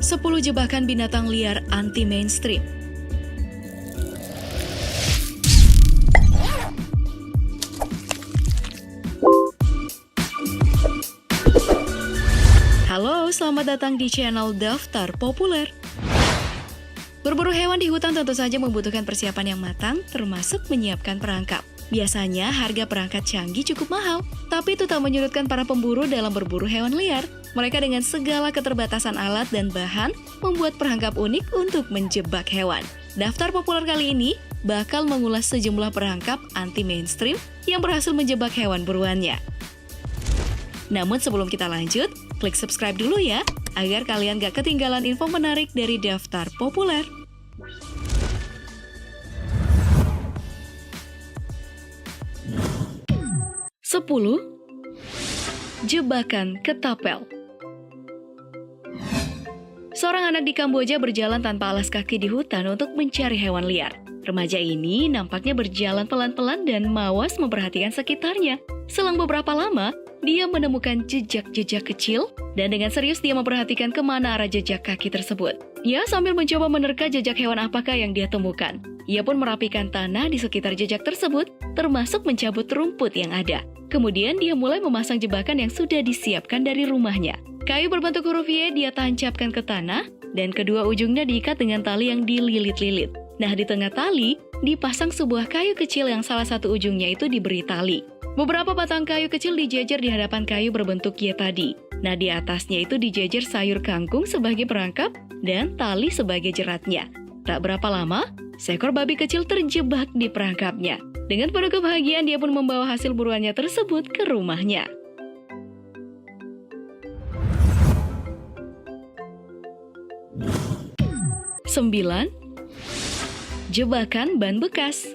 10 jebakan binatang liar anti-mainstream. Halo, selamat datang di channel Daftar Populer. Berburu hewan di hutan tentu saja membutuhkan persiapan yang matang, termasuk menyiapkan perangkap. Biasanya harga perangkat canggih cukup mahal, tapi itu tak menyurutkan para pemburu dalam berburu hewan liar. Mereka dengan segala keterbatasan alat dan bahan membuat perangkap unik untuk menjebak hewan. Daftar Populer kali ini bakal mengulas sejumlah perangkap anti-mainstream yang berhasil menjebak hewan buruannya. Namun sebelum kita lanjut, klik subscribe dulu ya, agar kalian gak ketinggalan info menarik dari Daftar Populer. Sepuluh, jebakan ketapel. Seorang anak di Kamboja berjalan tanpa alas kaki di hutan untuk mencari hewan liar. Remaja ini nampaknya berjalan pelan-pelan dan mawas memperhatikan sekitarnya. Selang beberapa lama, dia menemukan jejak-jejak kecil dan dengan serius dia memperhatikan kemana arah jejak kaki tersebut. Ia sambil mencoba menerka jejak hewan apakah yang dia temukan. Ia pun merapikan tanah di sekitar jejak tersebut, termasuk mencabut rumput yang ada. Kemudian dia mulai memasang jebakan yang sudah disiapkan dari rumahnya. Kayu berbentuk huruf Y dia tancapkan ke tanah dan kedua ujungnya diikat dengan tali yang dililit-lilit. Nah, di tengah tali dipasang sebuah kayu kecil yang salah satu ujungnya itu diberi tali. Beberapa batang kayu kecil dijejer di hadapan kayu berbentuk Y tadi. Nah, di atasnya itu dijejer sayur kangkung sebagai perangkap dan tali sebagai jeratnya. Tak berapa lama, seekor babi kecil terjebak di perangkapnya. Dengan penuh kebahagiaan, dia pun membawa hasil buruannya tersebut ke rumahnya. Sembilan, jebakan ban bekas.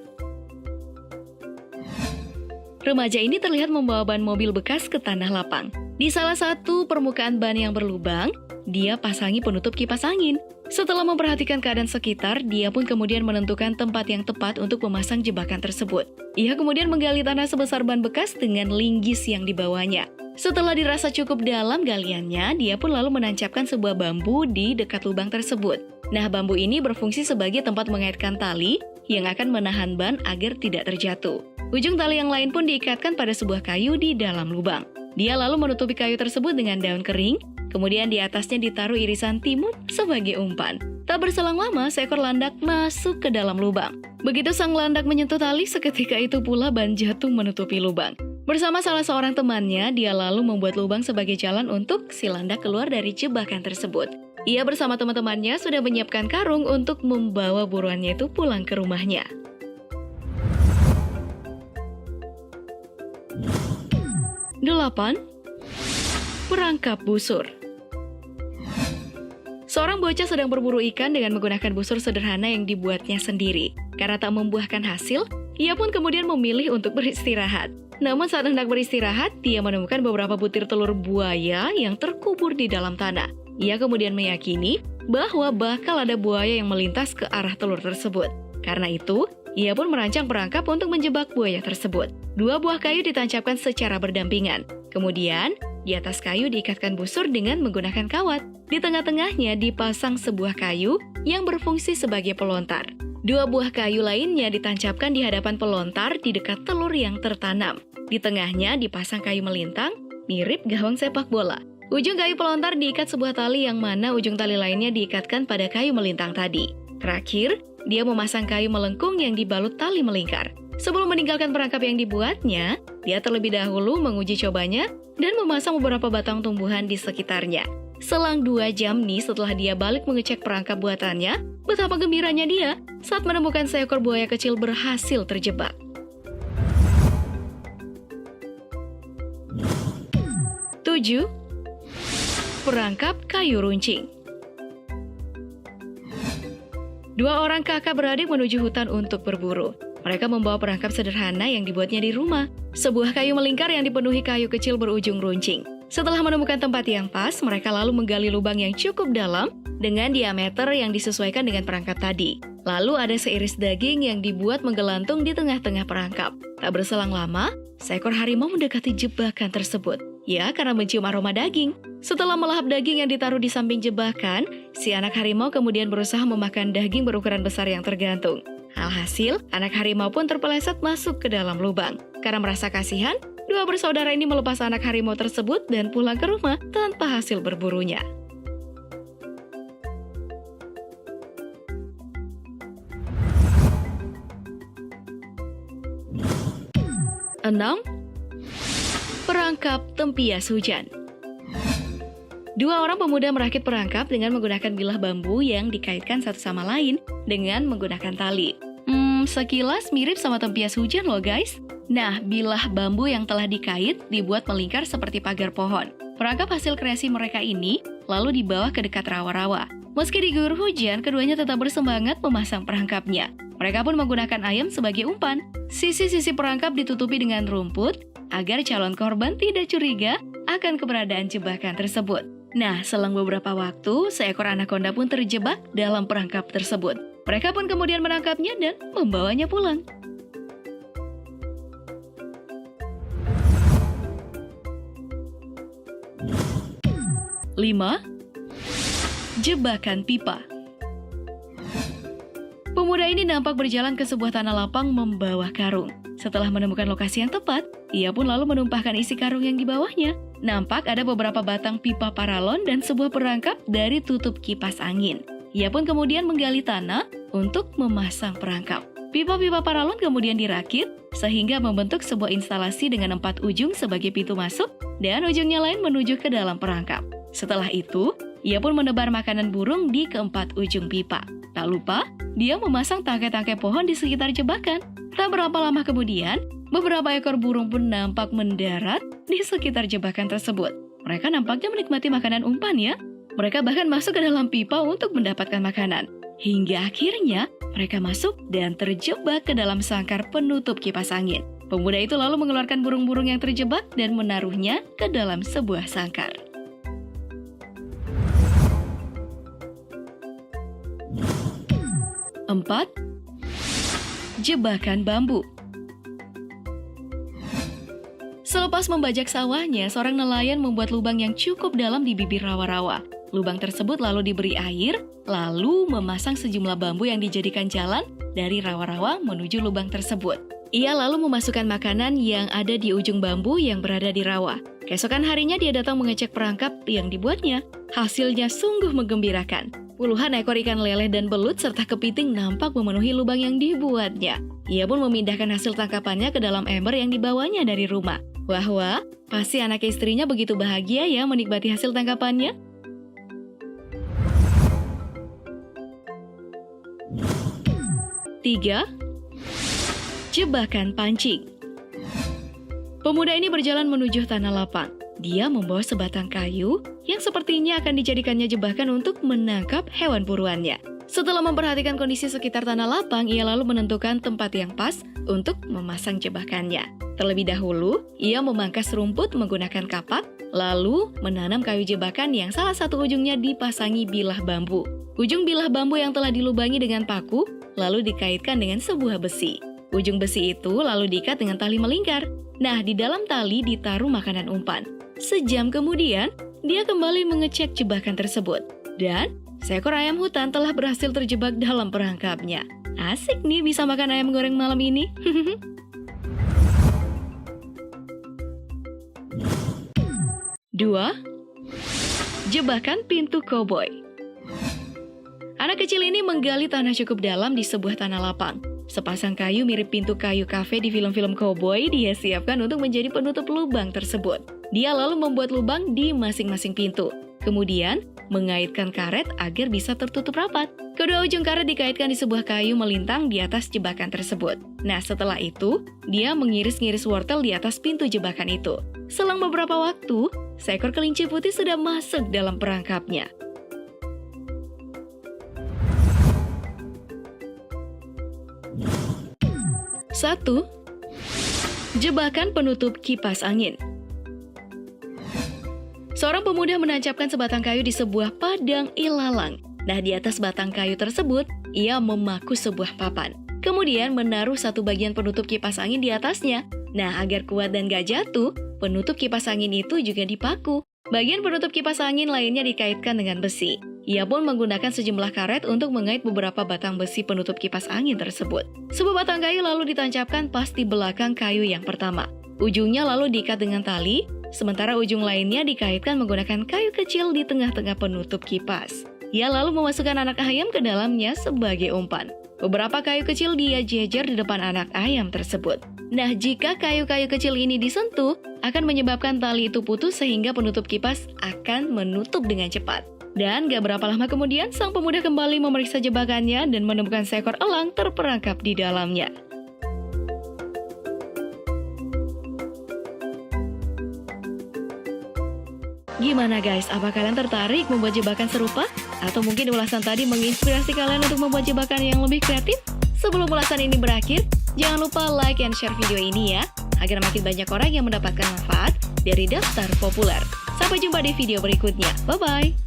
Remaja ini terlihat membawa ban mobil bekas ke tanah lapang. Di salah satu permukaan ban yang berlubang, dia pasangi penutup kipas angin. Setelah memperhatikan keadaan sekitar, dia pun kemudian menentukan tempat yang tepat untuk memasang jebakan tersebut. Ia kemudian menggali tanah sebesar ban bekas dengan linggis yang dibawanya. Setelah dirasa cukup dalam galiannya, dia pun lalu menancapkan sebuah bambu di dekat lubang tersebut. Nah, bambu ini berfungsi sebagai tempat mengaitkan tali yang akan menahan ban agar tidak terjatuh. Ujung tali yang lain pun diikatkan pada sebuah kayu di dalam lubang. Dia lalu menutupi kayu tersebut dengan daun kering, kemudian di atasnya ditaruh irisan timun sebagai umpan. Tak berselang lama, seekor landak masuk ke dalam lubang. Begitu sang landak menyentuh tali, seketika itu pula ban jatuh menutupi lubang. Bersama salah seorang temannya, dia lalu membuat lubang sebagai jalan untuk si landak keluar dari jebakan tersebut. Ia bersama teman-temannya sudah menyiapkan karung untuk membawa buruannya itu pulang ke rumahnya. Delapan, perangkap busur. Seorang bocah sedang berburu ikan dengan menggunakan busur sederhana yang dibuatnya sendiri. Karena tak membuahkan hasil, ia pun kemudian memilih untuk beristirahat. Namun saat hendak beristirahat, dia menemukan beberapa butir telur buaya yang terkubur di dalam tanah. Ia kemudian meyakini bahwa bakal ada buaya yang melintas ke arah telur tersebut. Karena itu, ia pun merancang perangkap untuk menjebak buaya tersebut. 2 buah kayu ditancapkan secara berdampingan. Kemudian, di atas kayu diikatkan busur dengan menggunakan kawat. Di tengah-tengahnya dipasang sebuah kayu yang berfungsi sebagai pelontar. 2 buah kayu lainnya ditancapkan di hadapan pelontar di dekat telur yang tertanam. Di tengahnya dipasang kayu melintang, mirip gawang sepak bola. Ujung kayu pelontar diikat sebuah tali yang mana ujung tali lainnya diikatkan pada kayu melintang tadi. Terakhir, dia memasang kayu melengkung yang dibalut tali melingkar. Sebelum meninggalkan perangkap yang dibuatnya, dia terlebih dahulu menguji cobanya dan memasang beberapa batang tumbuhan di sekitarnya. Selang 2 jam nih setelah dia balik mengecek perangkap buatannya, betapa gembiranya dia saat menemukan seekor buaya kecil berhasil terjebak. 7. Perangkap kayu runcing. 2 orang kakak beradik menuju hutan untuk berburu. Mereka membawa perangkap sederhana yang dibuatnya di rumah. Sebuah kayu melingkar yang dipenuhi kayu kecil berujung runcing. Setelah menemukan tempat yang pas, mereka lalu menggali lubang yang cukup dalam dengan diameter yang disesuaikan dengan perangkap tadi. Lalu ada seiris daging yang dibuat menggelantung di tengah-tengah perangkap. Tak berselang lama, seekor harimau mendekati jebakan tersebut. Ya, karena mencium aroma daging. Setelah melahap daging yang ditaruh di samping jebakan, si anak harimau kemudian berusaha memakan daging berukuran besar yang tergantung. Alhasil, anak harimau pun terpeleset masuk ke dalam lubang. Karena merasa kasihan, dua bersaudara ini melepas anak harimau tersebut dan pulang ke rumah tanpa hasil berburunya. 6. Perangkap tempias hujan. Dua orang pemuda merakit perangkap dengan menggunakan bilah bambu yang dikaitkan satu sama lain dengan menggunakan tali. Sekilas mirip sama tempias hujan loh guys. Nah, bilah bambu yang telah dikait dibuat melingkar seperti pagar pohon. Perangkap hasil kreasi mereka ini lalu dibawa ke dekat rawa-rawa. Meski diguyur hujan, keduanya tetap bersemangat memasang perangkapnya. Mereka pun menggunakan ayam sebagai umpan. Sisi-sisi perangkap ditutupi dengan rumput agar calon korban tidak curiga akan keberadaan jebakan tersebut. Nah, selang beberapa waktu, seekor anaconda pun terjebak dalam perangkap tersebut. Mereka pun kemudian menangkapnya dan membawanya pulang. Lima, jebakan pipa. Pemuda ini nampak berjalan ke sebuah tanah lapang membawa karung. Setelah menemukan lokasi yang tepat, ia pun lalu menumpahkan isi karung yang di bawahnya. Nampak ada beberapa batang pipa paralon dan sebuah perangkap dari tutup kipas angin. Ia pun kemudian menggali tanah untuk memasang perangkap. Pipa-pipa paralon kemudian dirakit sehingga membentuk sebuah instalasi dengan 4 ujung sebagai pintu masuk dan ujungnya lain menuju ke dalam perangkap. Setelah itu, ia pun menebar makanan burung di keempat ujung pipa. Tak lupa, dia memasang tangkai-tangkai pohon di sekitar jebakan. Tak berapa lama kemudian, beberapa ekor burung pun nampak mendarat di sekitar jebakan tersebut. Mereka nampaknya menikmati makanan umpan ya. Mereka bahkan masuk ke dalam pipa untuk mendapatkan makanan. Hingga akhirnya, mereka masuk dan terjebak ke dalam sangkar penutup kipas angin. Pemuda itu lalu mengeluarkan burung-burung yang terjebak dan menaruhnya ke dalam sebuah sangkar. 4. Jebakan bambu. Selepas membajak sawahnya, seorang nelayan membuat lubang yang cukup dalam di bibir rawa-rawa. Lubang tersebut lalu diberi air, lalu memasang sejumlah bambu yang dijadikan jalan dari rawa-rawa menuju lubang tersebut. Ia lalu memasukkan makanan yang ada di ujung bambu yang berada di rawa. Keesokan harinya dia datang mengecek perangkap yang dibuatnya. Hasilnya sungguh menggembirakan. Puluhan ekor ikan lele dan belut serta kepiting nampak memenuhi lubang yang dibuatnya. Ia pun memindahkan hasil tangkapannya ke dalam ember yang dibawanya dari rumah. Wah, pasti anak istrinya begitu bahagia ya menikmati hasil tangkapannya. 3. Jebakan pancing. Pemuda ini berjalan menuju tanah lapang. Dia membawa sebatang kayu yang sepertinya akan dijadikannya jebakan untuk menangkap hewan buruannya. Setelah memperhatikan kondisi sekitar tanah lapang, ia lalu menentukan tempat yang pas untuk memasang jebakannya. Terlebih dahulu, ia memangkas rumput menggunakan kapak, lalu menanam kayu jebakan yang salah satu ujungnya dipasangi bilah bambu. Ujung bilah bambu yang telah dilubangi dengan paku, lalu dikaitkan dengan sebuah besi. Ujung besi itu lalu diikat dengan tali melingkar. Nah, di dalam tali ditaruh makanan umpan. Sejam kemudian, dia kembali mengecek jebakan tersebut. Dan seekor ayam hutan telah berhasil terjebak dalam perangkapnya. Asik nih bisa makan ayam goreng malam ini. 2. Jebakan pintu koboi. Anak kecil ini menggali tanah cukup dalam di sebuah tanah lapang. Sepasang kayu mirip pintu kayu kafe di film-film koboi dia siapkan untuk menjadi penutup lubang tersebut. Dia lalu membuat lubang di masing-masing pintu. Kemudian, mengaitkan karet agar bisa tertutup rapat. Kedua ujung karet dikaitkan di sebuah kayu melintang di atas jebakan tersebut. Nah, setelah itu, dia mengiris-ngiris wortel di atas pintu jebakan itu. Selang beberapa waktu, seekor kelinci putih sudah masuk dalam perangkapnya. 1. Jebakan penutup kipas angin. Seorang pemuda menancapkan sebatang kayu di sebuah padang ilalang. Nah, di atas batang kayu tersebut, ia memaku sebuah papan. Kemudian menaruh satu bagian penutup kipas angin di atasnya. Nah, agar kuat dan gak jatuh, penutup kipas angin itu juga dipaku. Bagian penutup kipas angin lainnya dikaitkan dengan besi. Ia pun menggunakan sejumlah karet untuk mengait beberapa batang besi penutup kipas angin tersebut. Sebuah batang kayu lalu ditancapkan pas di belakang kayu yang pertama. Ujungnya lalu diikat dengan tali, sementara ujung lainnya dikaitkan menggunakan kayu kecil di tengah-tengah penutup kipas. Ia lalu memasukkan anak ayam ke dalamnya sebagai umpan. Beberapa kayu kecil dia jejer di depan anak ayam tersebut. Nah, jika kayu-kayu kecil ini disentuh, akan menyebabkan tali itu putus sehingga penutup kipas akan menutup dengan cepat. Dan gak berapa lama kemudian, sang pemuda kembali memeriksa jebakannya dan menemukan seekor elang terperangkap di dalamnya. Gimana guys, apa kalian tertarik membuat jebakan serupa? Atau mungkin ulasan tadi menginspirasi kalian untuk membuat jebakan yang lebih kreatif? Sebelum ulasan ini berakhir, jangan lupa like and share video ini ya, agar makin banyak orang yang mendapatkan manfaat dari Daftar Populer. Sampai jumpa di video berikutnya. Bye-bye!